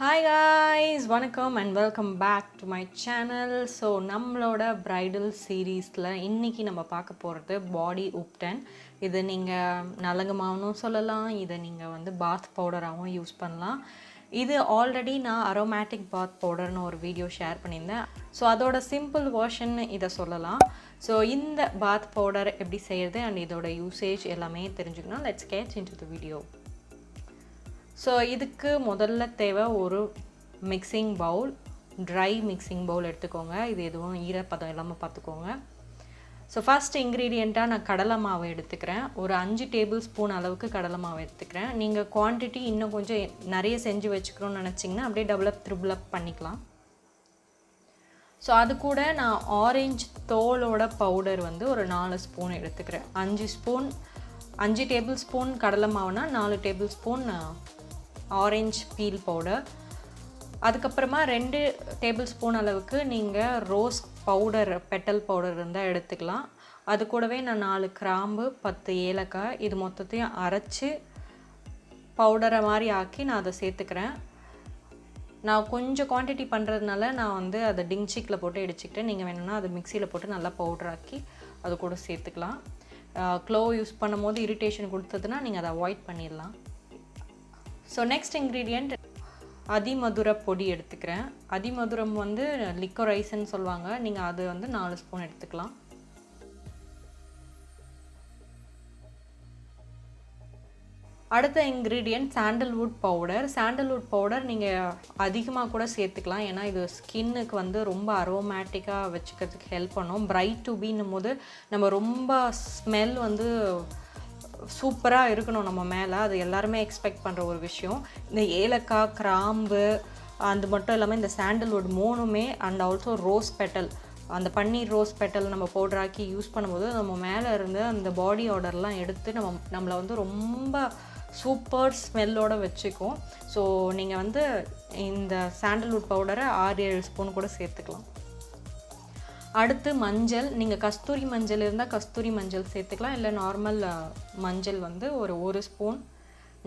Hi guys, வணக்கம் and welcome back to my channel. So நம்மளோட bridal seriesல இன்னைக்கு நம்ம பார்க்க போகிறது பாடி உப்டன். இது நீங்கள் நலங்கு மாவுனும் சொல்லலாம், இதை நீங்கள் வந்து பாத் பவுடராகவும் யூஸ் பண்ணலாம். இது ஆல்ரெடி நான் அரோமேட்டிக் பாத் பவுடர்னு ஒரு வீடியோ ஷேர் பண்ணியிருந்தேன். ஸோ அதோட சிம்பிள் வேர்ஷன் இதை சொல்லலாம். ஸோ இந்த பாத் பவுடர் எப்படி செய்கிறது அண்ட் இதோட யூசேஜ் எல்லாமே தெரிஞ்சுக்கணும். Let's get into the video. So இதுக்கு முதல்ல தேவை ஒரு mixing Pavul, try mixing Pavul எடுத்துக்கோங்க. இது எதுவும் ஈரப்பதம் இல்லாமல் பார்த்துக்கோங்க. ஸோ ஃபஸ்ட் இன்க்ரீடியண்ட்டாக நான் கடலை மாவு எடுத்துக்கிறேன். ஒரு 5 டேபிள் ஸ்பூன் அளவுக்கு கடலை மாவு எடுத்துக்கிறேன். நீங்கள் குவான்டிட்டி இன்னும் கொஞ்சம் நிறைய செஞ்சு வச்சுக்கணும்னு நினச்சிங்கன்னா அப்படியே டபுளப் த்ரிபிளப் பண்ணிக்கலாம். ஸோ அது கூட நான் ஆரஞ்சு தோலோட பவுடர் வந்து ஒரு 4 ஸ்பூன் எடுத்துக்கிறேன். 5 டேபிள் ஸ்பூன் கடலை மாவுனா 4 table spoon orange feel powder. அதுக்கப்புறமா 2 டேபிள் ஸ்பூன் அளவுக்கு நீங்கள் ரோஸ் பவுடர், பெட்டல் பவுடர் இருந்தால் எடுத்துக்கலாம். அது கூடவே நான் 4 கிராம்பு, 10 ஏலக்காய், இது மொத்தத்தையும் அரைச்சி பவுடரை மாதிரி ஆக்கி நான் அதை சேர்த்துக்கிறேன். நான் கொஞ்சம் குவான்டிட்டி பண்ணுறதுனால நான் வந்து அதை டிங்சிக்கில் போட்டு இடிச்சிக்கிட்டேன். நீங்கள் வேணும்னா அதை மிக்சியில் போட்டு நல்லா பவுடராக்கி அது கூட சேர்த்துக்கலாம். க்ளோவ் யூஸ் பண்ணும் போது இரிட்டேஷன் கொடுத்ததுன்னா நீங்கள் அதை அவாய்ட் பண்ணிடலாம். ஸோ நெக்ஸ்ட் இன்க்ரீடியண்ட் அதிமதுர பொடி எடுத்துக்கிறேன். அதிமதுரம் வந்து லிக்கோரைஸ்ன்னு சொல்லுவாங்க. நீங்கள் அது வந்து 4 ஸ்பூன் எடுத்துக்கலாம். அடுத்த ingredient sandalwood powder. Sandalwood powder நீங்கள் அதிகமாக கூட சேர்த்துக்கலாம். ஏன்னா இது ஸ்கின்னுக்கு வந்து ரொம்ப அரோமேட்டிக்காக வச்சுக்கிறதுக்கு ஹெல்ப் பண்ணும். பிரைட் டு பீன்னும் போது நம்ம ரொம்ப ஸ்மெல் வந்து சூப்பராக இருக்கணும் நம்ம மேலே. அது எல்லாருமே எக்ஸ்பெக்ட் பண்ணுற ஒரு விஷயம். இந்த ஏலக்காய், கிராம்பு, அது மட்டும் இல்லாமல் இந்த சாண்டல்வுட் 3மே அண்ட் ஆல்சோ ரோஸ் பெட்டல், அந்த பன்னீர் ரோஸ் பெட்டல் நம்ம பவுடராக்கி யூஸ் பண்ணும்போது நம்ம மேலே இருந்து அந்த பாடி ஆர்டர்லாம் எடுத்து நம்மளை வந்து ரொம்ப சூப்பர் ஸ்மெல்லோடு வச்சுக்கும். ஸோ நீங்கள் வந்து இந்த சாண்டல்வுட் பவுடரை 6-7 ஸ்பூன் கூட சேர்த்துக்கலாம். அடுத்து மஞ்சள். நீங்கள் கஸ்தூரி மஞ்சள் இருந்தால் கஸ்தூரி மஞ்சள் சேர்த்துக்கலாம். இல்லை நார்மல் மஞ்சள் வந்து ஒரு ஸ்பூன்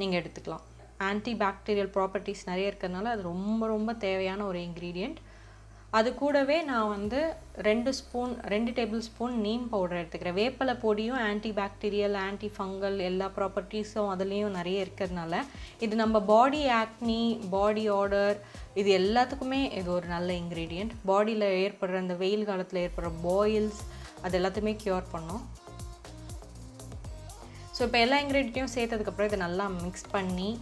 நீங்கள் எடுத்துக்கலாம். ஆன்டி பாக்டீரியல் ப்ராப்பர்ட்டிஸ் நிறைய இருக்கிறதுனால அது ரொம்ப ரொம்ப தேவையான ஒரு இன்க்ரீடியண்ட். அது கூடவே நான் வந்து 2 டேபிள் ஸ்பூன் நீம் பவுடர் எடுத்துக்கிறேன். வேப்பலை பொடியும் ஆன்டி பாக்டீரியல், ஆன்டி ஃபங்கல் எல்லா ப்ராப்பர்ட்டிஸும் அதுலேயும் நிறைய இருக்கிறதுனால இது நம்ம பாடி ஆக்னி, பாடி ஆர்டர், இது எல்லாத்துக்குமே இது ஒரு நல்ல இன்க்ரீடியண்ட். பாடியில் ஏற்படுற இந்த வெயில் காலத்தில் ஏற்படுற பாயில்ஸ் அது எல்லாத்தையுமே க்யூர் பண்ணும். ஸோ இப்போ எல்லா இன்க்ரீடியண்ட்டையும் சேர்த்ததுக்கப்புறம் இதை நல்லா மிக்ஸ் பண்ணி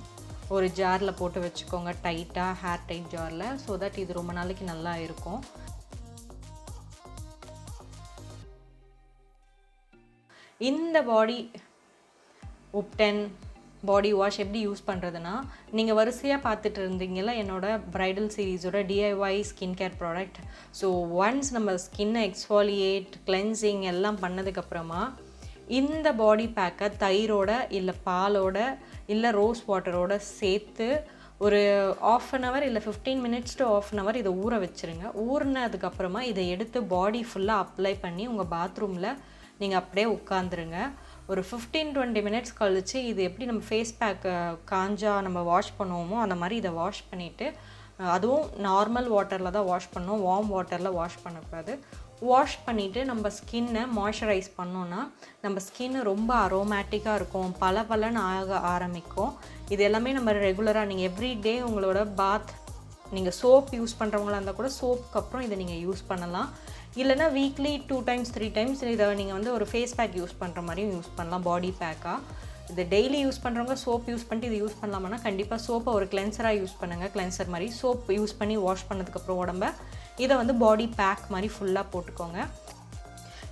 ஒரு ஜாரில் போட்டு வச்சுக்கோங்க, டைட்டாக, ஹேர் டைட் ஜாரில். ஸோ தட் இது ரொம்ப நாளைக்கு நல்லா இருக்கும். இந்த பாடி உப்டன் பாடி வாஷ் எப்படி யூஸ் பண்ணுறதுனா, நீங்கள் வரிசையாக பார்த்துட்டு இருந்தீங்களா என்னோடய ப்ரைடல் சீரீஸோட DIY skin care product. So once நம்ம ஸ்கின்னை எக்ஸ்ஃபாலியேட், கிளென்சிங் எல்லாம் பண்ணதுக்கப்புறமா இந்த பாடி பேக்கை தயிரோட இல்லை பாலோட இல்லை ரோஸ் வாட்டரோட சேர்த்து ஒரு 1/2 hour இல்லை 15 minutes to 1/2 hour இதை ஊற வச்சுருங்க. ஊறினதுக்கப்புறமா இதை எடுத்து பாடி ஃபுல்லாக அப்ளை பண்ணி உங்கள் பாத்ரூமில் நீங்கள் அப்படியே உட்காந்துருங்க. ஒரு 15-20 minutes கழித்து இது எப்படி நம்ம ஃபேஸ் பேக்கை காஞ்சா நம்ம வாஷ் பண்ணுவோமோ அந்த மாதிரி இதை வாஷ் பண்ணிவிட்டு, அதுவும் நார்மல் வாட்டரில் தான் வாஷ் பண்ணணும், வார்ம் வாட்டரில் வாஷ் பண்ணக்கூடாது. வாஷ் பண்ணிவிட்டு நம்ம ஸ்கின்னை மாய்ஸ்சரைஸ் பண்ணோன்னா நம்ம ஸ்கின்னு ரொம்ப அரோமேட்டிக்காக இருக்கும், பளபளன்னு ஆக ஆரம்பிக்கும். இது எல்லாமே நம்ம ரெகுலராக நீங்கள் எவ்ரிடே உங்களோட பாத், நீங்கள் சோப் யூஸ் பண்ணுறவங்களா இருந்தால் கூட சோப்புக்கு அப்புறம் இதை நீங்கள் யூஸ் பண்ணலாம். இல்லைனா வீக்லி 2 times 3 times இதை நீங்கள் வந்து ஒரு ஃபேஸ் பேக் யூஸ் பண்ணுற மாதிரியும் யூஸ் பண்ணலாம், பாடி பேக்காக. இது டெய்லி யூஸ் பண்ணுறவங்க சோப் யூஸ் பண்ணிட்டு இது யூஸ் பண்ணலாமான்னா கண்டிப்பாக சோப்பை ஒரு கிளென்சராக யூஸ் பண்ணுங்கள். கிளென்சர் மாதிரி சோப் யூஸ் பண்ணி வாஷ் பண்ணதுக்கப்புறம் உடம்ப இதை வந்து பாடி பேக் மாதிரி ஃபுல்லாக போட்டுக்கோங்க.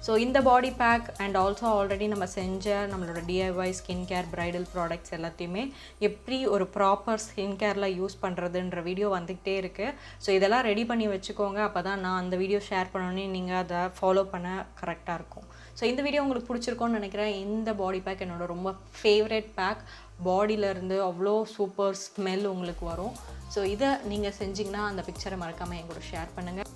ஸோ இந்த பாடி பேக் அண்ட் ஆல்சோ ஆல்ரெடி நம்ம செஞ்ச நம்மளோட DIY skin care bridal products எல்லாத்தையுமே எப்படி ஒரு ப்ராப்பர் ஸ்கின் கேரில் யூஸ் பண்ணுறதுன்ற வீடியோ வந்துக்கிட்டே இருக்குது. ஸோ இதெல்லாம் ரெடி பண்ணி வச்சுக்கோங்க. அப்போ தான் நான் அந்த வீடியோ ஷேர் பண்ணோன்னே நீங்கள் அதை ஃபாலோ பண்ண கரெக்டாக இருக்கும். ஸோ இந்த வீடியோ உங்களுக்கு பிடிச்சிருக்கோன்னு நினைக்கிறேன். இந்த பாடி பேக் என்னோடய ரொம்ப ஃபேவரட் பேக். பாடியிலேருந்து அவ்வளோ சூப்பர் ஸ்மெல் உங்களுக்கு வரும். ஸோ இதை நீங்கள் செஞ்சிங்கன்னா அந்த பிக்சரை மறக்காமல் என் கூட ஷேர் பண்ணுங்கள்.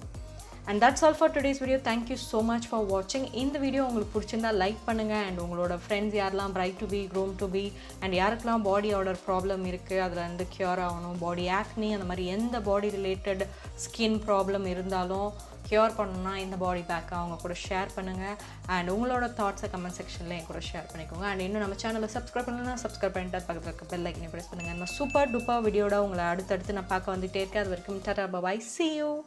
And that's all for today's video. Thank you so much for watching. இந்த வீடியோ உங்களுக்கு பிடிச்சிருந்தா லைக் பண்ணுங்கள். அண்ட் உங்களோட ஃப்ரெண்ட்ஸ் யாரெல்லாம் bride to be groom to be and யாருக்கெல்லாம் பாடி ஆர்டர் ப்ராப்ளம் இருக்குது, அதில் வந்து க்யூர் ஆகணும், பாடி ஆக்னி அந்த மாதிரி எந்த பாடி ரிலேட்டட் ஸ்கின் ப்ராப்ளம் இருந்தாலும் க்யூர் பண்ணணும்னா இந்த பாடி பேக்கை அவங்க கூட ஷேர் பண்ணுங்கள். அண்ட் உங்களோட தாட்ஸை கமெண்ட் செக்ஷனில் என் கூட ஷேர் பண்ணிக்கோங்க. அண்ட் இன்னும் நம்ம சேனலை சப்ஸ்கிரைப் பண்ணணும்னா சப்ஸ்கிரைப் பண்ணிட்டு பக்கத்தில் இருக்க பெல் ஐக்கனை ப்ரெஸ் பண்ணுங்கள். நம்ம சூப்பர் டூப்பர் வீடியோட உங்களை அடுத்தடுத்து நான் பார்க்க வந்துகிட்டே இருக்கேன். அது வரைக்கும் டாடா பாய், see you.